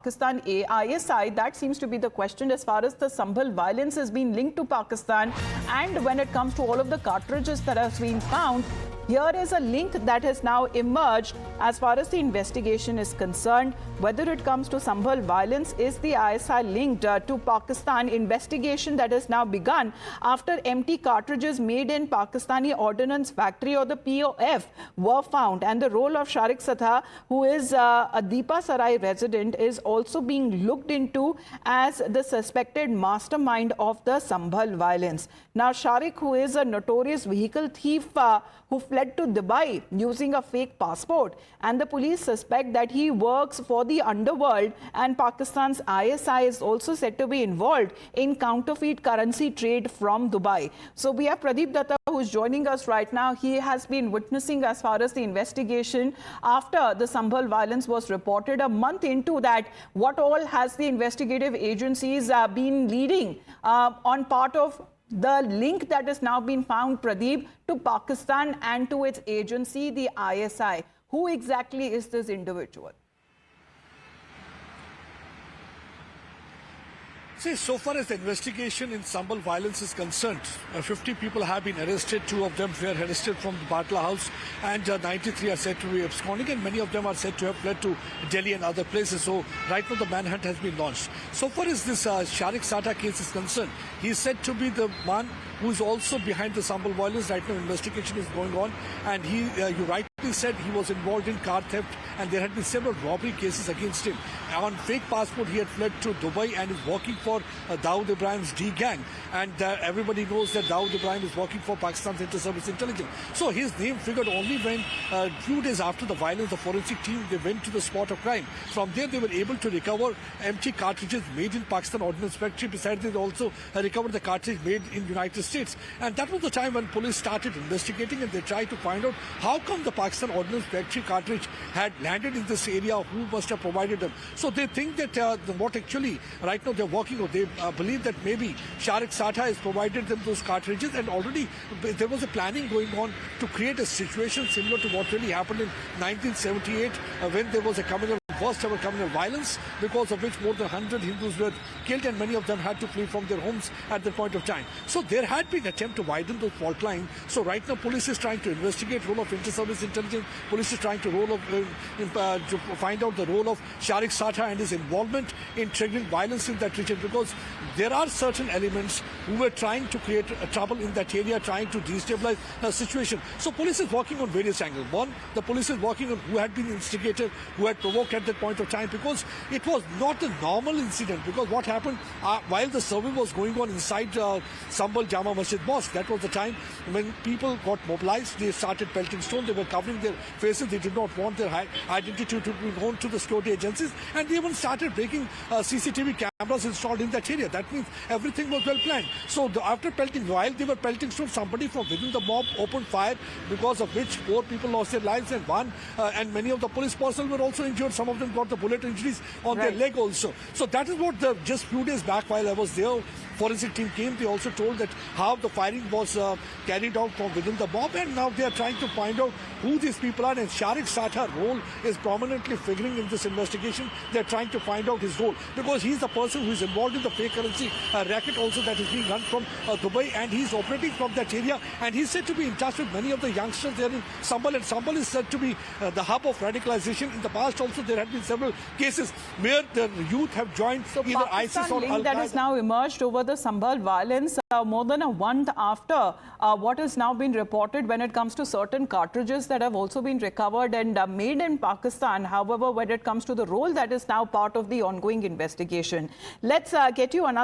Pakistan ISI, that seems to be the question as far as the Sambhal violence has been linked to Pakistan. And when it comes to all of the cartridges that have been found, here is a link that has now emerged as far as the investigation is concerned. Whether it comes to Sambhal violence, is the ISI linked to Pakistan? Investigation that has now begun after empty cartridges made in Pakistani Ordnance Factory, or the POF, were found. And the role of Sharik Satha, who is a Deepa Sarai resident, is also being looked into as the suspected mastermind of the Sambhal violence. Now, Sharik, who is a notorious vehicle thief who fled to Dubai using a fake passport, and the police suspect that he works for the underworld, and Pakistan's ISI is also said to be involved in counterfeit currency trade from Dubai. So we have Pradeep Datta, who is joining us right now. He has been witnessing as far as the investigation after the Sambhal violence was reported. A month into that, what all has the investigative agencies been leading on part of the link that has now been found, Pradeep, to Pakistan and to its agency, the ISI? Who exactly is this individual? See, so far as the investigation in Sambhal violence is concerned, 50 people have been arrested. 2 of them were arrested from the Batla House, and 93 are said to be absconding, and many of them are said to have fled to Delhi and other places. So right now the manhunt has been launched. So far as this Sharik Satha case is concerned, he is said to be the one who is also behind the Sambhal violence. Right now investigation is going on, and you rightly said he was involved in car theft, and there had been several robbery cases against him. On fake passport, he had fled to Dubai and is working for Dawood Ibrahim's D gang, and everybody knows that Dawood Ibrahim is working for Pakistan's inter-service intelligence. So his name figured only when a few days after the violence, the forensic team, they went to the spot of crime. From there, they were able to recover empty cartridges made in Pakistan Ordnance Factory. Besides, they also recovered the cartridge made in United States. And that was the time when police started investigating, and they tried to find out how come the Pakistan Ordnance Factory cartridge had landed in this area, who must have provided them. So they think that what actually right now they're working on, they believe that maybe Sharik Satha has provided them those cartridges, and already there was a planning going on to create a situation similar to what really happened in 1978 when there was a first ever communal violence, because of which more than 100 Hindus were killed, and many of them had to flee from their homes at that point of time. So there had been an attempt to widen those fault lines. So right now police is trying to investigate role of inter-service intelligence. Police is trying to to find out the role of Sharik Satha and his involvement in triggering violence in that region, because there are certain elements who were trying to create trouble in that area, trying to destabilize the situation. So police is working on various angles. One, the police is working on who had been instigated, who had provoked at that point of time, because it was not a normal incident. Because what happened while the survey was going on inside Sambhal Jama Masjid Mosque, that was the time when people got mobilized. They started pelting stone. They were covering their faces. They did not want their identity to be known to the security agencies, and they even started breaking CCTV cameras installed in that area. That means everything was well planned. So after pelting, while they were pelting stone, somebody from within the mob opened fire, because of which 4 people lost their lives, and many of the police personnel were also injured. Some of them got the bullet injuries on their leg also. So that is what just few days back, while I was there, forensic team came. They also told that how the firing was carried out from within the mob, and now they are trying to find out who these people are, and Sharik Satha's role is prominently figuring in this investigation. They're trying to find out his role, because he's the person who is involved in the fake currency racket also that is being run from Dubai, and he's operating from that area, and he's said to be in touch with many of the youngsters there in Sambhal, and Sambhal is said to be the hub of radicalization. In the past also there had been several cases where the youth have joined either ISIS or Al-Qaeda. That has now emerged over the Sambhal violence more than a month after what has now been reported when it comes to certain cartridges that have also been recovered and made in Pakistan. However, when it comes to the role that is now part of the ongoing investigation, let's get you another